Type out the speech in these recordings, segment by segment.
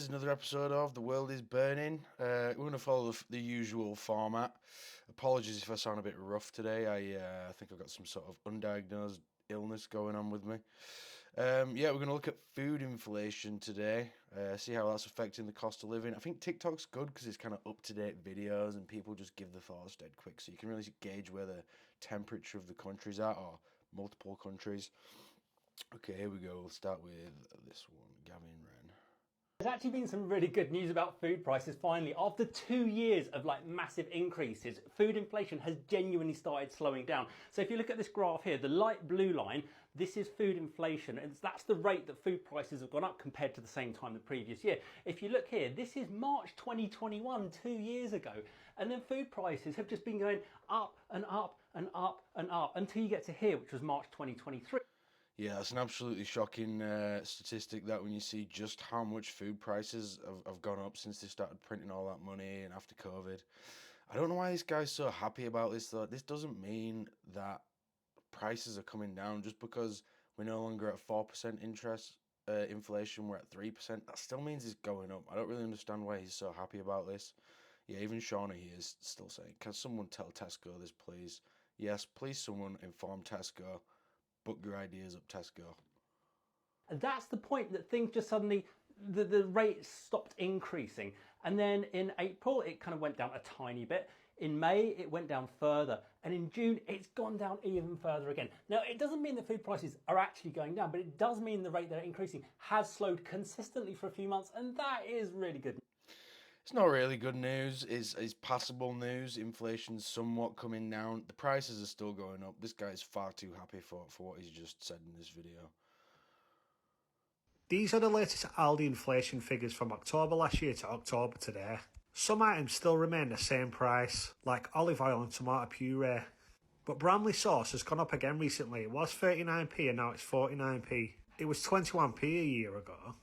This is another episode of The World is Burning. We're going to follow the usual format. Apologies if I sound a bit rough today. I think I've got some sort of undiagnosed illness going on with me. We're going to look at food inflation today, see how that's affecting the cost of living. I think TikTok's good because it's kind of up-to-date videos and people just give the thoughts dead quick, so you can really gauge where the temperature of the country's at, or multiple countries. Okay, here we go. We'll start with this one, Gavin Wren. There's actually been some really good news about food prices finally. After 2 years of massive increases, food inflation has genuinely started slowing down. So if you look at this graph here, the light blue line, this is food inflation, and that's the rate that food prices have gone up compared to the same time the previous year. If you look here, this is March 2021, 2 years ago, and then food prices have just been going up and up and up and up until you get to here, which was March 2023. Yeah, that's an absolutely shocking statistic, that when you see just how much food prices have gone up since they started printing all that money and after COVID. I don't know why this guy's so happy about this, though. This doesn't mean that prices are coming down just because we're no longer at 4% interest inflation, we're at 3%. That still means it's going up. I don't really understand why he's so happy about this. Yeah, even Shauna here is still saying, can someone tell Tesco this, please? Yes, please someone inform Tesco. Book your ideas up, Tesco. And that's the point, that things just suddenly, the rate stopped increasing. And then in April, it kind of went down a tiny bit. In May, it went down further. And in June, it's gone down even further again. Now, it doesn't mean that food prices are actually going down, but it does mean the rate they're increasing has slowed consistently for a few months. And that is really good. It's not really good news. It's passable news. Inflation's somewhat coming down. The prices are still going up. This guy's far too happy for what he's just said in this video. These are the latest Aldi inflation figures from October last year to October today. Some items still remain the same price, like olive oil and tomato puree. But Bramley sauce has gone up again recently. It was 39p and now it's 49p. It was 21p a year ago.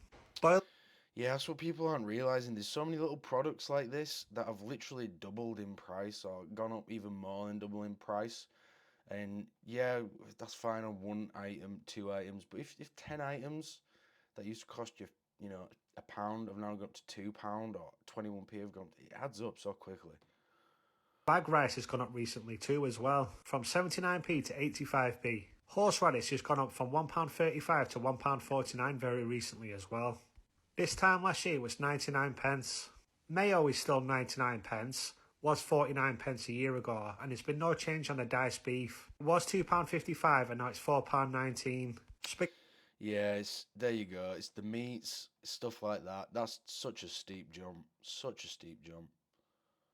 Yeah, that's what people aren't realising. There's so many little products like this that have literally doubled in price or gone up even more than double in price. And yeah, that's fine on one item, 2 items. But if 10 items that used to cost you, £1 have now gone up to £2 or 21p have gone, it adds up so quickly. Bag rice has gone up recently too as well, from 79p to 85p. Horseradish has gone up from £1.35 to £1.49 very recently as well. This time last year it was 99 pence. Mayo is still 99 pence, was 49 pence a year ago, and there's been no change on the diced beef. It was £2.55 and now it's £4.19. Yeah, there you go. It's the meats, stuff like that. That's such a steep jump. Such a steep jump.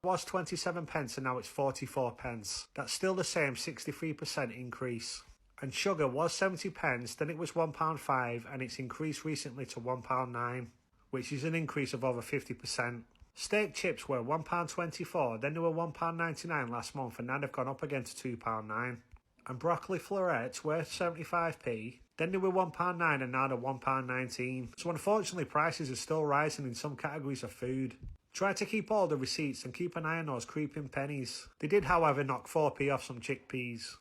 It was 27 pence and now it's 44 pence. That's still the same 63% increase. And sugar was 70 pence, then it was £1.05 and it's increased recently to £1.09, which is an increase of over 50%. Steak chips were £1.24, then they were £1.99 last month and now they've gone up again to £2.09. And broccoli florets were 75p, then they were £1.09 and now they're £1.19. So unfortunately prices are still rising in some categories of food. Try to keep all the receipts and keep an eye on those creeping pennies. They did however knock 4p off some chickpeas.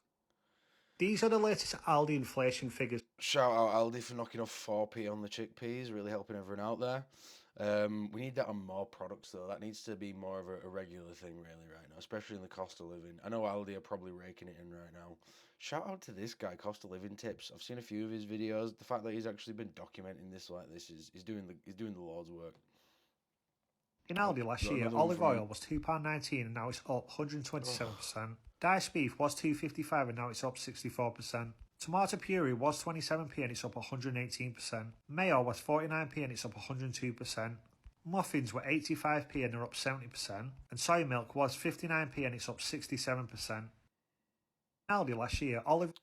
These are the latest Aldi inflation figures. Shout out Aldi for knocking off 4p on the chickpeas, really helping everyone out there. We need that on more products though. That needs to be more of a regular thing really right now, especially in the cost of living. I know Aldi are probably raking it in right now. Shout out to this guy, Cost of Living Tips. I've seen a few of his videos. The fact that he's actually been documenting this like this is doing the Lord's work. In Aldi last year, olive oil was £2.19 and now it's up 127%. Diced beef was £2.55 and now it's up 64%. Tomato puree was 27p and it's up 118%. Mayo was 49p and it's up 102%. Muffins were 85p and they're up 70%. And soy milk was 59p and it's up 67%. In Aldi last year, olive oil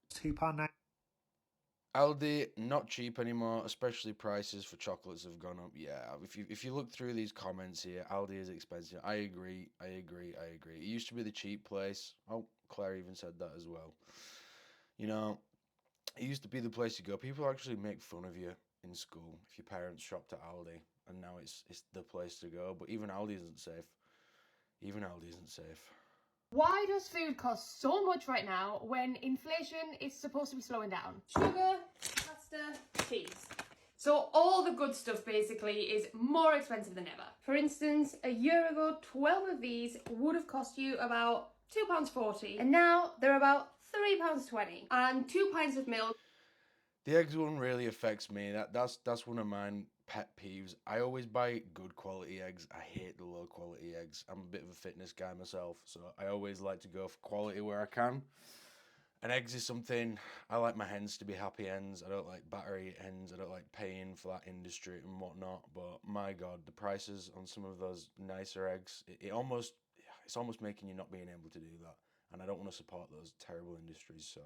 was £2.19. Aldi, not cheap anymore, especially prices for chocolates have gone up. Yeah, if you look through these comments here, Aldi is expensive. I agree. It used to be the cheap place. Oh, Claire even said that as well. It used to be the place to go. People actually make fun of you in school if your parents shopped at Aldi, and now it's the place to go. But even Aldi isn't safe. Why does food cost so much right now when inflation is supposed to be slowing down? Sugar, pasta, cheese. So all the good stuff basically is more expensive than ever. For instance, a year ago, 12 of these would have cost you about £2.40, and now they're about £3.20. And 2 pints of milk. The eggs one really affects me. That's one of mine pet peeves. I always buy good quality eggs. I hate the low quality eggs. I'm a bit of a fitness guy myself, so I always like to go for quality where I can. And eggs is something I like my hens to be happy hens. I don't like battery hens. I don't like paying for that industry and whatnot. But my God, the prices on some of those nicer eggs, it's almost making you not being able to do that. And I don't want to support those terrible industries. So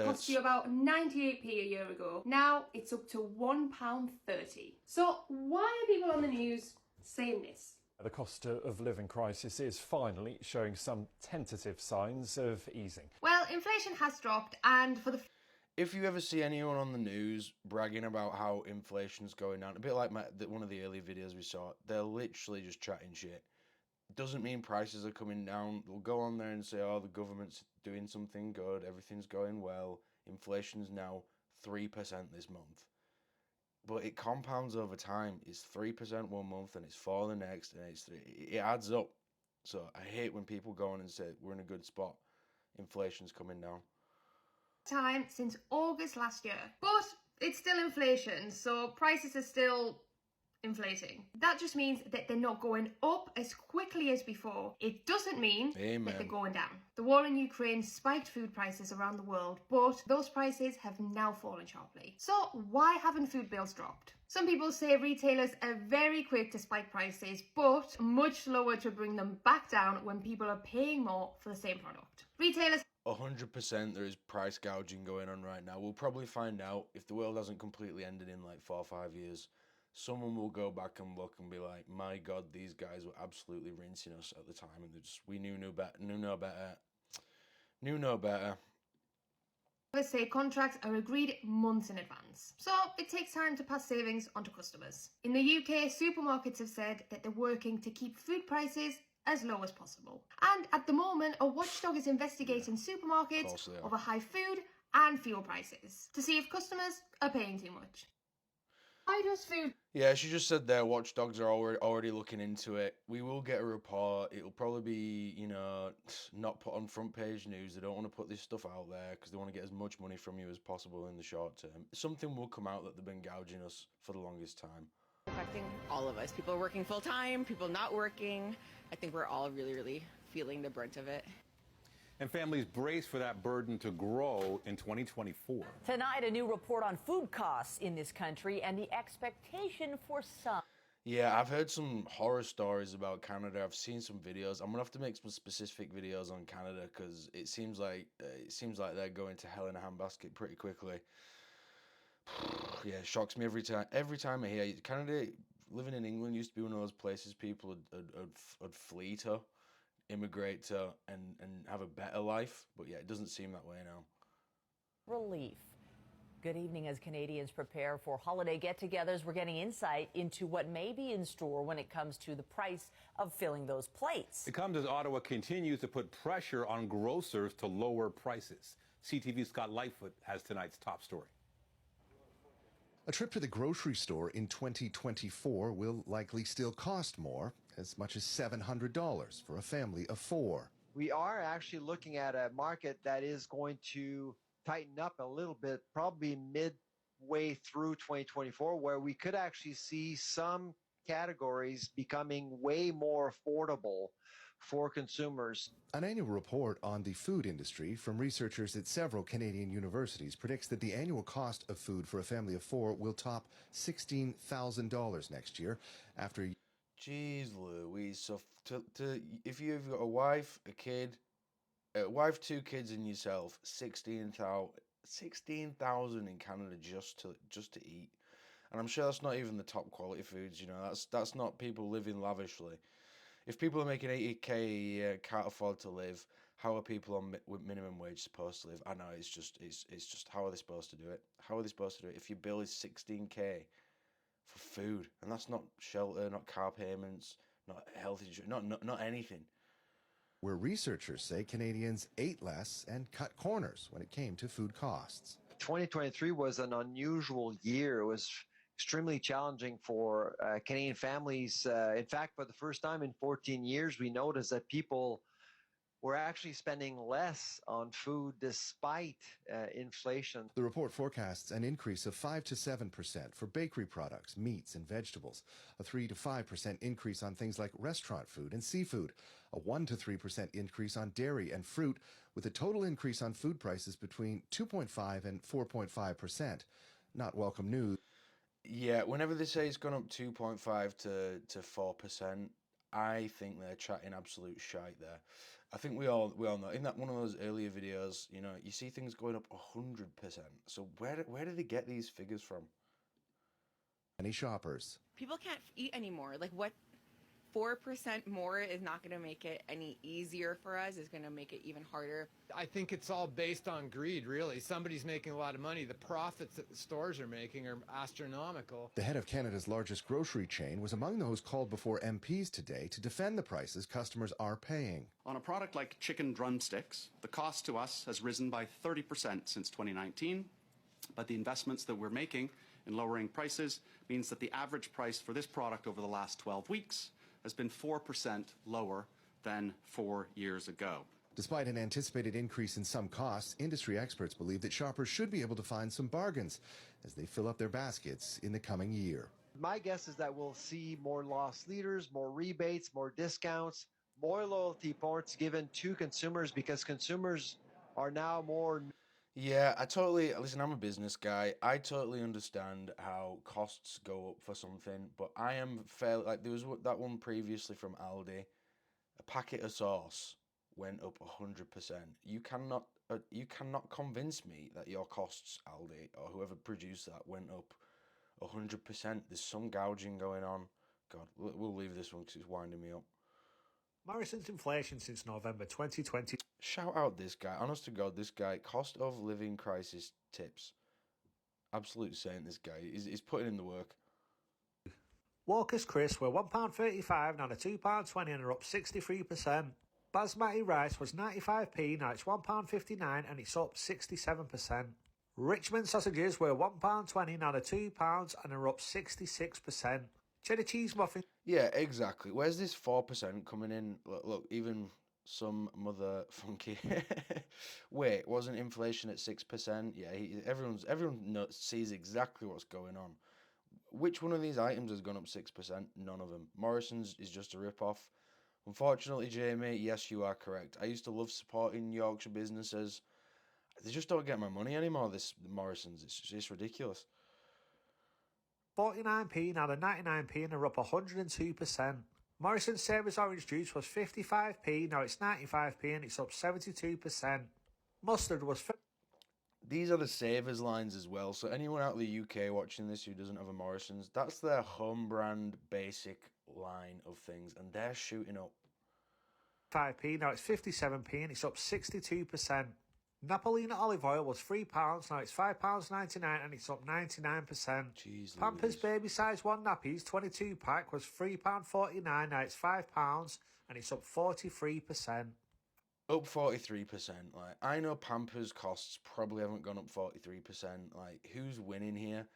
Cost you about 98p a year ago. Now it's up to £1.30. So why are people on the news saying this? The cost of living crisis is finally showing some tentative signs of easing. Well, inflation has dropped, and for the if you ever see anyone on the news bragging about how inflation's going down, a bit like one of the early videos we saw, they're literally just chatting shit. Doesn't mean prices are coming down. They'll go on there and say, oh, the government's doing something good, everything's going well, inflation's now 3% this month. But it compounds over time. It's 3% one month and it's 4% the next, and it adds up. So I hate when people go on and say we're in a good spot. Inflation's coming down. time since August last year. But it's still inflation, so prices are still inflating. That just means that they're not going up as quickly as before. It doesn't mean that they're going down. The war in Ukraine spiked food prices around the world, but those prices have now fallen sharply. So why haven't food bills dropped? Some people say retailers are very quick to spike prices, but much slower to bring them back down when people are paying more for the same product. Retailers 100% there is price gouging going on right now. We'll probably find out if the world hasn't completely ended in like 4 or 5 years. Someone will go back and look and be like, my God, these guys were absolutely rinsing us at the time, and we knew no better. Let's say contracts are agreed months in advance, so it takes time to pass savings onto customers. In the UK, supermarkets have said that they're working to keep food prices as low as possible. And at the moment, a watchdog is investigating supermarkets over high food and fuel prices to see if customers are paying too much. Why does food... Yeah, she just said there, watchdogs are already looking into it. We will get a report. It'll probably be, not put on front page news. They don't want to put this stuff out there because they want to get as much money from you as possible in the short term. Something will come out that they've been gouging us for the longest time. Affecting all of us. People are working full time, people not working. I think we're all really, really feeling the brunt of it. And families brace for that burden to grow in 2024. Tonight, a new report on food costs in this country and the expectation for some. Yeah, I've heard some horror stories about Canada. I've seen some videos. I'm gonna have to make some specific videos on Canada because it seems like they're going to hell in a handbasket pretty quickly. Yeah, it shocks me every time. Every time I hear Canada, living in England used to be one of those places people would flee to, immigrate to, and have a better life. But yeah, it doesn't seem that way now. Relief. Good evening. As Canadians prepare for holiday get-togethers, we're getting insight into what may be in store when it comes to the price of filling those plates. It comes as Ottawa continues to put pressure on grocers to lower prices. CTV's Scott Lightfoot has tonight's top story. A trip to the grocery store in 2024 will likely still cost more, as much as $700 for a family of 4. We are actually looking at a market that is going to tighten up a little bit, probably midway through 2024, where we could actually see some categories becoming way more affordable for consumers. An annual report on the food industry from researchers at several Canadian universities predicts that the annual cost of food for a family of 4 will top $16,000 next year after... Jeez Louise, so if you've got a wife, a kid, 2 kids and yourself, 16,000 in Canada just to eat. And I'm sure that's not even the top quality foods, that's not people living lavishly. If people are making 80k a year, can't afford to live, how are people on with minimum wage supposed to live? I know, it's just how are they supposed to do it? How are they supposed to do it if your bill is 16k for food, and that's not shelter, not car payments, not health insurance, not anything. Where researchers say Canadians ate less and cut corners when it came to food costs. 2023 was an unusual year. It was extremely challenging for Canadian families. In fact, for the first time in 14 years, we noticed that people were actually spending less on food despite inflation. The report forecasts an increase of 5 to 7% for bakery products, meats, and vegetables, a 3 to 5% increase on things like restaurant food and seafood, a 1 to 3% increase on dairy and fruit, with a total increase on food prices between 2.5 and 4.5%. Not welcome news. Yeah, whenever they say it's gone up 2.5 to 4%, I think they're chatting absolute shite there. I think we all know in that one of those earlier videos, you know, you see things going up 100%. So where did they get these figures from? Many shoppers. People can't eat anymore. Like, what 4% more is not going to make it any easier for us. It's going to make it even harder. I think it's all based on greed, really. Somebody's making a lot of money. The profits that the stores are making are astronomical. The head of Canada's largest grocery chain was among those called before MPs today to defend the prices customers are paying. On a product like chicken drumsticks, the cost to us has risen by 30% since 2019, but the investments that we're making in lowering prices means that the average price for this product over the last 12 weeks has been 4% lower than 4 years ago. Despite an anticipated increase in some costs, industry experts believe that shoppers should be able to find some bargains as they fill up their baskets in the coming year. My guess is that we'll see more loss leaders, more rebates, more discounts, more loyalty points given to consumers because consumers are now more... Yeah, listen, I'm a business guy. I totally understand how costs go up for something, but I am fairly, like, there was that one previously from Aldi. A packet of sauce went up 100%. You cannot convince me that your costs, Aldi, or whoever produced that, went up 100%. There's some gouging going on. God, we'll leave this one because it's winding me up. Morrison's inflation since November 2020. Shout out this guy. Honest to God, this guy, cost of living crisis tips. Absolute saint, this guy. He's putting in the work. Walker's crisps were £1.35, now they're £2.20 and are up 63%. Basmati rice was 95p, now it's £1.59 and it's up 67%. Richmond sausages were £1.20, now they're £2 and are up 66%. Cheddar cheese muffins. Yeah, exactly. Where's this 4% coming in? Look, even some mother funky. Wait, wasn't inflation at 6%? Yeah, everyone sees exactly what's going on. Which one of these items has gone up 6%? None of them. Morrison's is just a rip-off. Unfortunately, Jamie, yes, you are correct. I used to love supporting Yorkshire businesses. They just don't get my money anymore, this Morrison's. It's just ridiculous. 49p, now they're 99p and are up 102%. Morrison's Savers orange juice was 55p, now it's 95p and it's up 72%. Mustard was... These are the Savers lines as well, so anyone out of the UK watching this who doesn't have a Morrison's, that's their home brand basic line of things, and they're shooting up. 5p, now it's 57p and it's up 62%. Napolina olive oil was £3, now it's £5.99 and it's up 99%. Jeez Pampers Louise. baby size 1 nappies 22 pack was £3.49, now it's £5 and it's up 43%. Up 43%. Like, I know Pampers costs probably haven't gone up 43%. Like, who's winning here?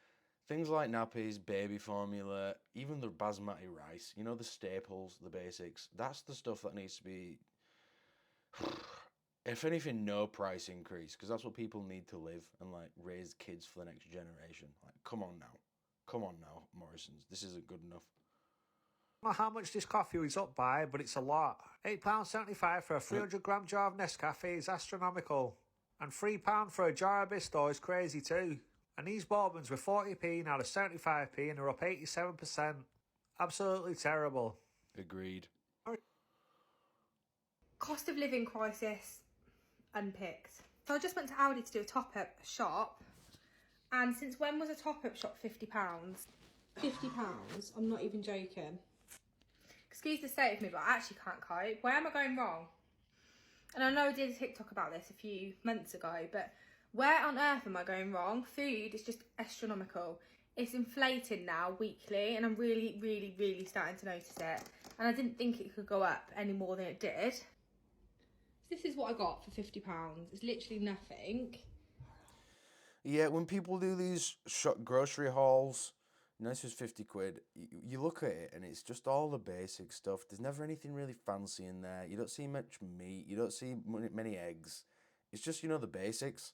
Things like nappies, baby formula, even the basmati rice, you know, the staples, the basics. That's the stuff that needs to be... If anything, no price increase, because that's what people need to live and, like, raise kids for the next generation. Like, come on now, Morrison's. This isn't good enough. I don't know how much this coffee is up by, but it's a lot. £8.75 for a 300-gram jar of Nescafe is astronomical. And £3 for a jar of Bisto is crazy too. And these bourbons were 40p, now they're 75p and they're up 87%. Absolutely terrible. Agreed. Cost of living crisis unpicked. So I just went to Aldi to do a top-up shop, and since when was a top-up shop £50? £50? I'm not even joking. Excuse the state of me, but I actually can't cope. Where am I going wrong? And I know I did a TikTok about this a few months ago, but where on earth am I going wrong? Food is just astronomical. It's inflating now weekly, and I'm really, really, really starting to notice it. And I didn't think it could go up any more than it did. This is what I got for £50. It's literally nothing. Yeah, when people do these grocery hauls, this was 50 quid. You look at it and it's just all the basic stuff. There's never anything really fancy in there. You don't see much meat. You don't see many eggs. It's just, the basics.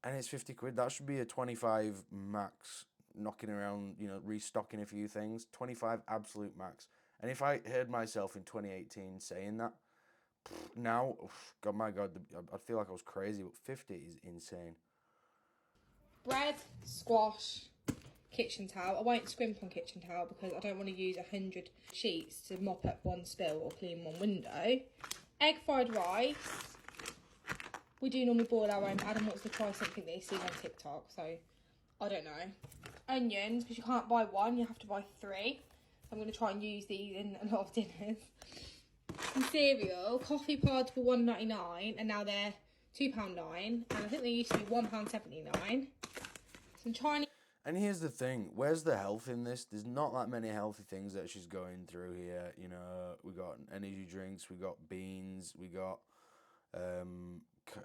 And it's 50 quid. That should be a 25 max, knocking around, restocking a few things. 25 absolute max. And if I heard myself in 2018 saying that, now, God, my God, I'd feel like I was crazy, but 50 is insane. Bread, squash, kitchen towel. I won't scrimp on kitchen towel because I don't want to use 100 sheets to mop up one spill or clean one window. Egg fried rice. We do normally boil our own. Adam wants to try something that he's seen on TikTok, so I don't know. Onions, because you can't buy one, you have to buy 3. I'm going to try and use these in a lot of dinners. Some cereal. Coffee pods were £1.99 and now they're £2.09, and I think they used to be £1.79. Some Chinese. And here's the thing, where's the health in this? There's not that many healthy things that she's going through here. We got energy drinks, we got beans, we got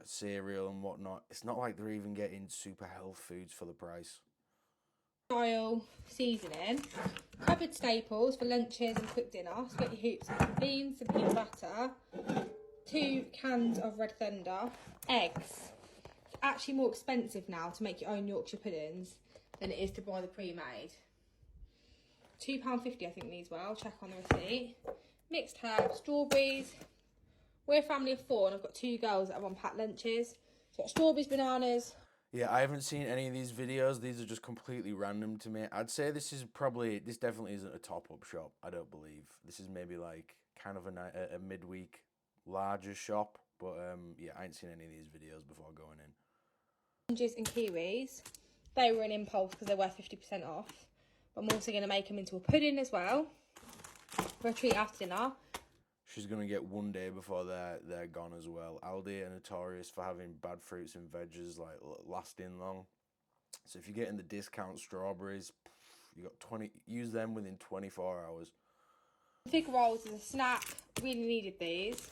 cereal and whatnot. It's not like they're even getting super health foods for the price. Style seasoning, cupboard staples for lunches and quick dinner, spaghetti hoops and some beans, some peanut butter, 2 cans of Red Thunder, eggs. It's actually more expensive now to make your own Yorkshire puddings than it is to buy the pre-made. £2.50 I think these were, I'll check on the receipt. Mixed herbs, strawberries. We're a family of 4 and I've got 2 girls that have on packed lunches. So I've got strawberries, bananas. Yeah, I haven't seen any of these videos. These are just completely random to me. I'd say this definitely isn't a top-up shop, I don't believe. This is maybe like kind of a midweek larger shop. But yeah, I ain't seen any of these videos before going in. Oranges and kiwis. They were an impulse because they were 50% off. But I'm also going to make them into a pudding as well for a treat after dinner. She's going to get one day before they're gone as well. Aldi are notorious for having bad fruits and veggies like lasting long. So if you're getting the discount strawberries, you got 20. Use them within 24 hours. Fig rolls as a snack. Really needed these.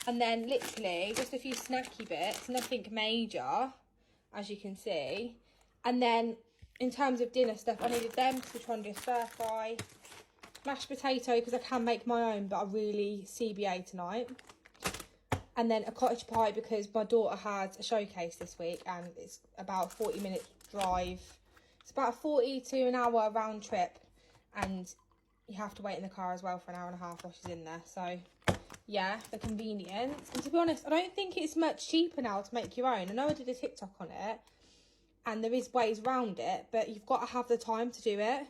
And then literally just a few snacky bits. Nothing major, as you can see. And then in terms of dinner stuff, I needed them because we're trying to do a stir fry. Mashed potato because I can make my own, but I really CBA tonight. And then a cottage pie because my daughter had a showcase this week and it's about a 40-minute drive. It's about a 40 to an hour round trip, and you have to wait in the car as well for an hour and a half while she's in there. So yeah, the convenience. And to be honest, I don't think it's much cheaper now to make your own. I know I did a TikTok on it and there is ways around it, but you've got to have the time to do it.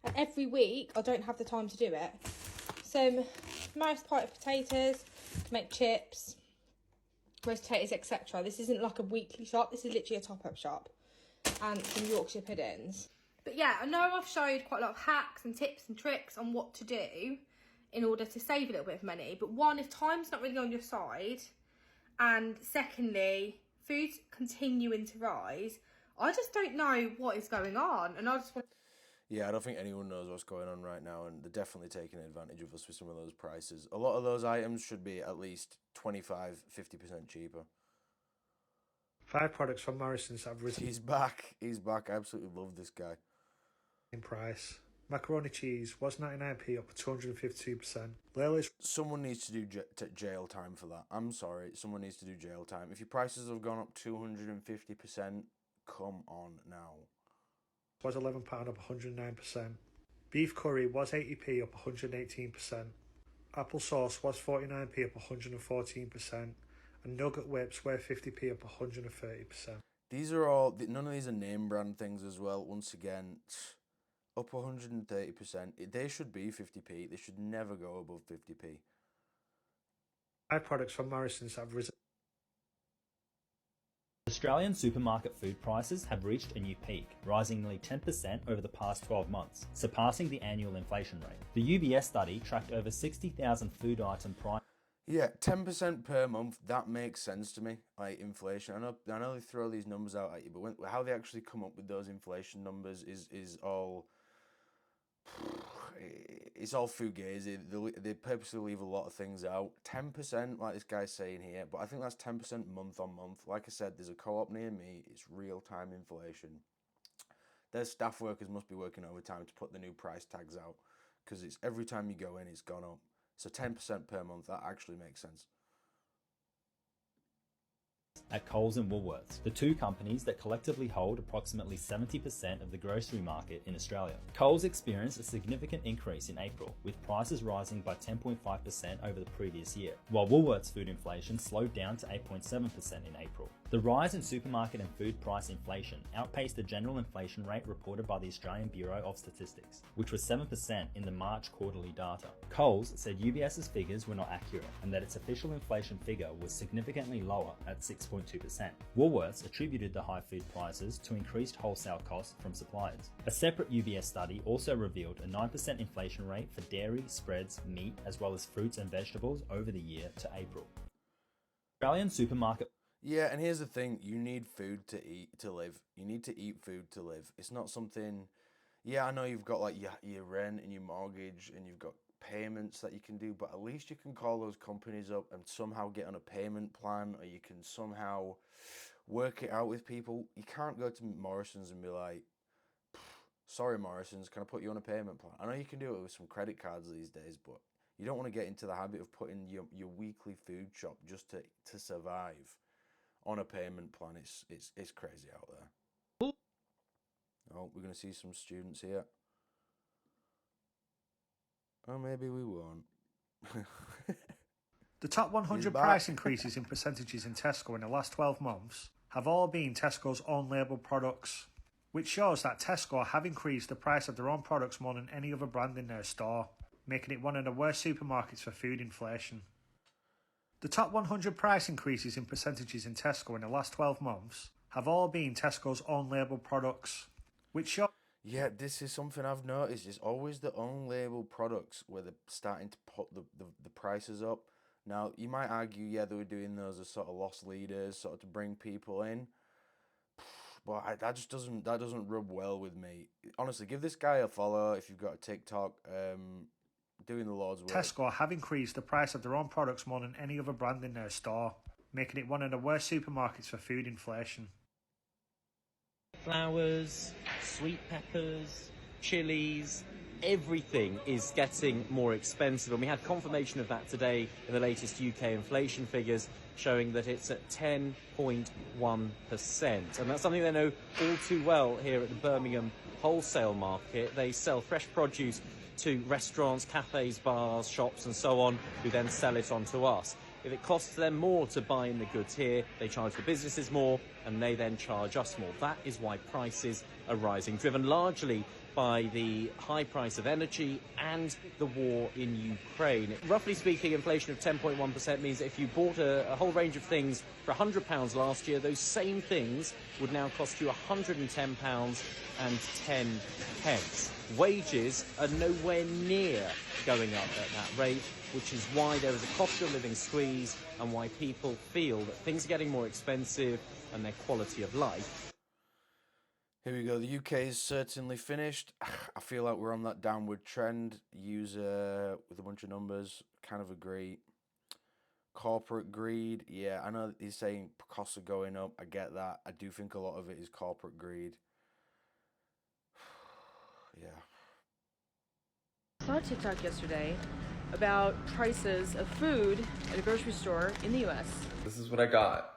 And every week, I don't have the time to do it. Some mashed potatoes, make chips, roast potatoes, etc. This isn't like a weekly shop. This is literally a top-up shop. And some Yorkshire puddings. But yeah, I know I've showed quite a lot of hacks and tips and tricks on what to do in order to save a little bit of money. But one, if time's not really on your side, and secondly, food's continuing to rise, I just don't know what is going on. And I just want... Yeah, I don't think anyone knows what's going on right now, and they're definitely taking advantage of us with some of those prices. A lot of those items should be at least 25, 50% cheaper. 5 products from Morrison's have risen. He's back. He's back. I absolutely love this guy. In price. Macaroni cheese was 99p, up 252%. Layla's... Someone needs to do jail time for that. I'm sorry. Someone needs to do jail time. If your prices have gone up 250%, come on now. Was £11, up 109%. Beef curry was 80p, up 118%. Apple sauce was 49p, up 114%. And nugget whips were 50p, up 130%. These are all, none of these are name brand things as well. Once again, up 130%. They should be 50p. They should never go above 50p. 5 products from Morrison's have risen. Australian supermarket food prices have reached a new peak, rising nearly 10% over the past 12 months, surpassing the annual inflation rate. The UBS study tracked over 60,000 food item prices. Yeah, 10% per month, that makes sense to me, like inflation. I know they throw these numbers out at you, but how they actually come up with those inflation numbers is all... it's all fugazi. They purposely leave a lot of things out. 10%, like this guy's saying here, but I think that's 10% month on month. Like I said, there's a co-op near me. It's real-time inflation. Their staff workers must be working overtime to put the new price tags out, because it's every time you go in, it's gone up. So 10% per month, that actually makes sense. At Coles and Woolworths, the two companies that collectively hold approximately 70% of the grocery market in Australia. Coles experienced a significant increase in April, with prices rising by 10.5% over the previous year, while Woolworths food inflation slowed down to 8.7% in April. The rise in supermarket and food price inflation outpaced the general inflation rate reported by the Australian Bureau of Statistics, which was 7% in the March quarterly data. Coles said UBS's figures were not accurate and that its official inflation figure was significantly lower at 6.2%. Woolworths attributed the high food prices to increased wholesale costs from suppliers. A separate UBS study also revealed a 9% inflation rate for dairy, spreads, meat, as well as fruits and vegetables over the year to April. Australian supermarket. Yeah, and here's the thing, you need food to eat to live. You need to eat food to live. It's not something, yeah, I know you've got like your rent and your mortgage and you've got payments that you can do, but at least you can call those companies up and somehow get on a payment plan, or you can somehow work it out with people. You can't go to Morrison's and be like, sorry Morrison's, can I put you on a payment plan? I know you can do it with some credit cards these days, but you don't want to get into the habit of putting your weekly food shop just to survive on a payment plan. It's crazy out there. Oh, we're going to see some students here. Oh, maybe we won't. The top 100 price increases in percentages in Tesco in the last 12 months have all been Tesco's own label products, which shows that Tesco have increased the price of their own products more than any other brand in their store, making it one of the worst supermarkets for food inflation. The top 100 price increases in percentages in Tesco in the last 12 months have all been Tesco's own label products, which show... Yeah, this is something I've noticed. It's always the own label products where they're starting to put the prices up. Now, you might argue, yeah, they were doing those as sort of loss leaders, sort of to bring people in. But that doesn't rub well with me. Honestly, give this guy a follow if you've got a TikTok. Doing the Lord's work. Tesco have increased the price of their own products more than any other brand in their store, making it one of the worst supermarkets for food inflation. Flowers, sweet peppers, chilies, everything is getting more expensive, and we had confirmation of that today in the latest UK inflation figures, showing that it's at 10.1%, and that's something they know all too well here at the Birmingham wholesale market. They sell fresh produce to restaurants, cafes, bars, shops and so on, who then sell it on to us. If it costs them more to buy in the goods here, they charge the businesses more and they then charge us more. That is why prices are rising, driven largely by the high price of energy and the war in Ukraine. Roughly speaking, inflation of 10.1% means that if you bought a whole range of things for £100 last year, those same things would now cost you £110.10. Wages are nowhere near going up at that rate, which is why there is a cost of living squeeze and why people feel that things are getting more expensive and their quality of life. Here we go. The UK is certainly finished. I feel like we're on that downward trend. User with a bunch of numbers, kind of agree. Corporate greed. Yeah, I know he's saying costs are going up. I get that. I do think a lot of it is corporate greed. Yeah. I saw a TikTok yesterday about prices of food at a grocery store in the US. This is what I got.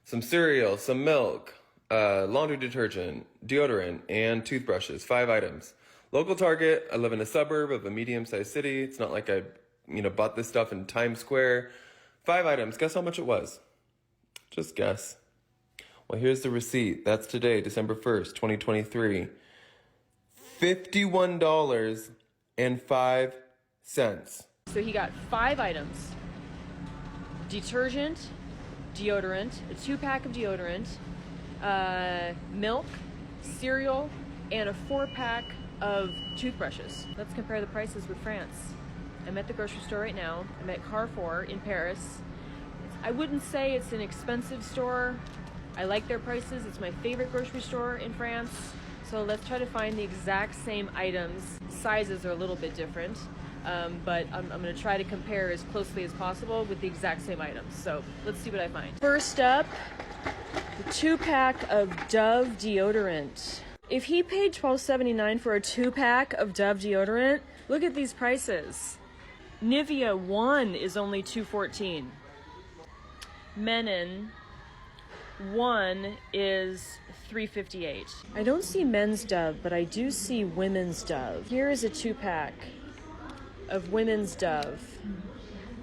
Some cereal, some milk, laundry detergent, deodorant, and toothbrushes. 5 items. Local Target. I live in a suburb of a medium-sized city. It's not like I, bought this stuff in Times Square. 5 items. Guess how much it was? Just guess. Well, here's the receipt. That's today, December 1st, 2023. $51.05. So he got 5 items. Detergent, deodorant, a 2-pack of deodorant, milk, cereal, and a 4-pack of toothbrushes. Let's compare the prices with France. I'm at the grocery store right now. I'm at Carrefour in Paris. I wouldn't say it's an expensive store. I like their prices. It's my favorite grocery store in France. So let's try to find the exact same items. Sizes are a little bit different, but I'm going to try to compare as closely as possible with the exact same items. So let's see what I find. First up, the 2-pack of Dove deodorant. If he paid $12.79 for a 2-pack of Dove deodorant, look at these prices. Nivea 1 is only $2.14. Menon 1 is $3.58. I don't see men's Dove, but I do see women's Dove. Here is a 2-pack of women's Dove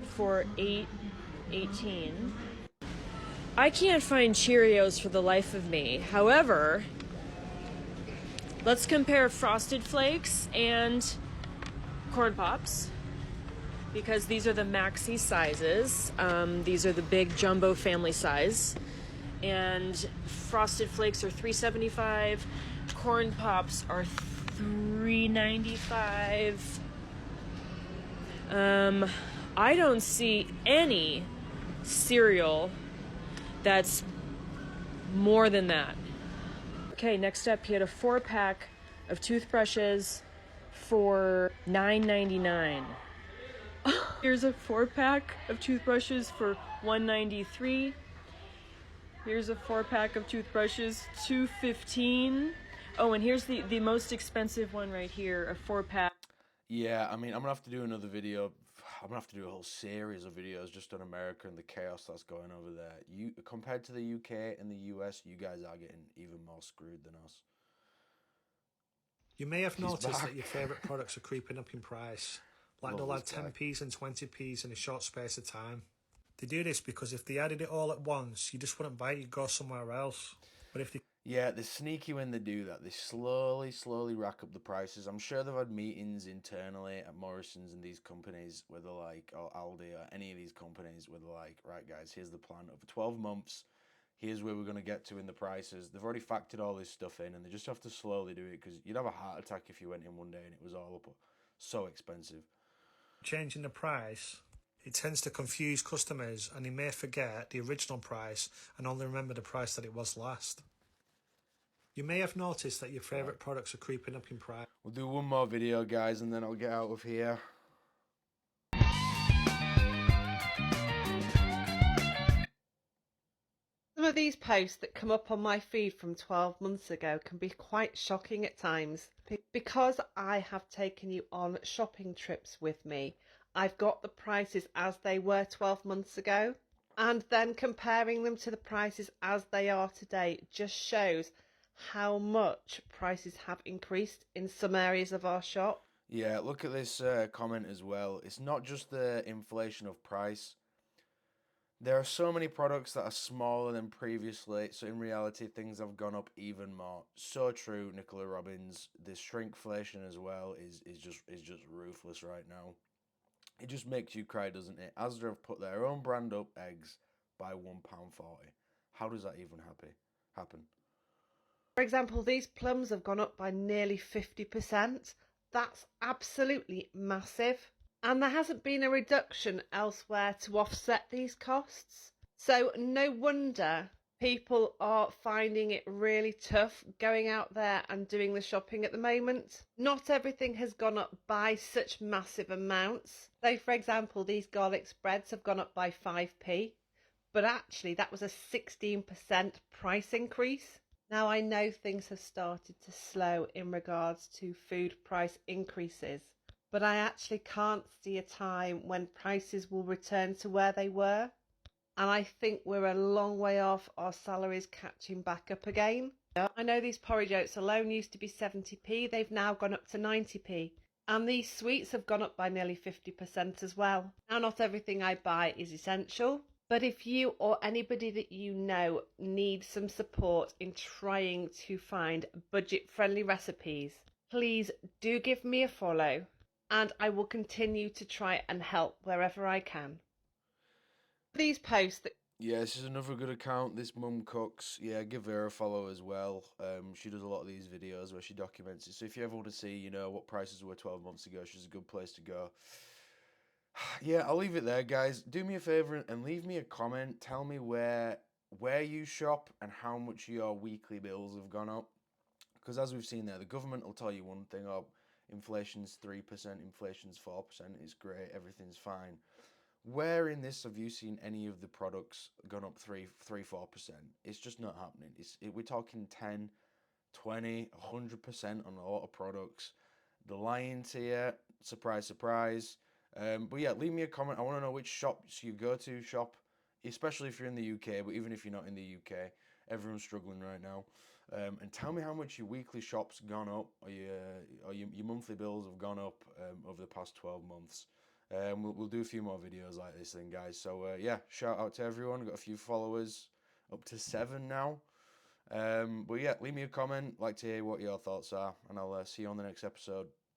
for $8.18. I can't find Cheerios for the life of me. However, let's compare Frosted Flakes and Corn Pops, because these are the maxi sizes. These are the big jumbo family size. And Frosted Flakes are $3.75. Corn Pops are $3.95. I don't see any cereal that's more than that. Okay, next up, he had a 4-pack of toothbrushes for $9.99. Here's a 4-pack of toothbrushes for $1.93. Here's a 4-pack of toothbrushes, $2.15. Oh, and here's the most expensive one right here, a 4-pack. Yeah, I mean, I'm gonna have to do another video. I'm gonna have to do a whole series of videos just on America and the chaos that's going over there. You compared to the UK and the US, you guys are getting even more screwed than us. You may have He's noticed back. that your favourite products are creeping up in price. Like Love they'll this add guy. 10p's and 20p's in a short space of time. They do this because if they added it all at once, you just wouldn't buy it, you'd go somewhere else. But if they Yeah, they're sneaky when they do that. They slowly rack up the prices. I'm sure they've had meetings internally at Morrison's and these companies where they're like, or Aldi or any of these companies where they're like, right guys, here's the plan. Over 12 months, here's where we're going to get to in the prices. They've already factored all this stuff in and they just have to slowly do it because you'd have a heart attack if you went in one day and it was all up so expensive. changing the price, it tends to confuse customers and they may forget the original price and only remember the price that it was last. You may have noticed that your favourite products are creeping up in price. We'll do one more video, guys, and then I'll get out of here. Some of these posts that come up on my feed from 12 months ago can be quite shocking at times. Because I have taken you on shopping trips with me, I've got the prices as they were 12 months ago, and then comparing them to the prices as they are today just shows how much prices have increased in some areas of our shop. Yeah, look at this comment as well. It's not just the inflation of price. There are so many products that are smaller than previously, so in reality things have gone up even more. So true, Nicola Robbins. This shrinkflation as well is just ruthless right now. It just makes you cry, doesn't it? Asda have put their own brand up eggs by £1.40. How does that even happen? For example, these plums have gone up by nearly 50%. That's absolutely massive. And there hasn't been a reduction elsewhere to offset these costs. So no wonder people are finding it really tough going out there and doing the shopping at the moment. Not everything has gone up by such massive amounts. So for example, these garlic spreads have gone up by 5p, but actually that was a 16% price increase. Now I know things have started to slow in regards to food price increases, but I actually can't see a time when prices will return to where they were. And I think we're a long way off our salaries catching back up again. I know these porridge oats alone used to be 70p, they've now gone up to 90p. And these sweets have gone up by nearly 50% as well. Now not everything I buy is essential, but if you or anybody that you know needs some support in trying to find budget-friendly recipes, please do give me a follow and I will continue to try and help wherever I can. These posts that Yeah, this is another good account. This Mum Cooks. Yeah, give her a follow as well. She does a lot of these videos where she documents it. So if you ever want to see, what prices were 12 months ago, she's a good place to go. Yeah, I'll leave it there, guys. Do me a favor and leave me a comment. Tell me where you shop and how much your weekly bills have gone up. Because as we've seen there, the government will tell you one thing, oh, inflation's 3%, inflation's 4%, it's great, everything's fine. Where in this have you seen any of the products gone up 4%? It's just not happening. We're talking 10, 20, 100% on a lot of products. The lying to you, surprise, surprise. But yeah, leave me a comment. I want to know which shops you go to shop, especially if you're in the UK, but even if you're not in the UK, everyone's struggling right now. And tell me how much your weekly shop's gone up, or your monthly bills have gone up over the past 12 months. We'll do a few more videos like this then, guys. So yeah, shout out to everyone. Got a few followers, up to 7 now. But yeah, leave me a comment. Like to hear what your thoughts are, and I'll see you on the next episode.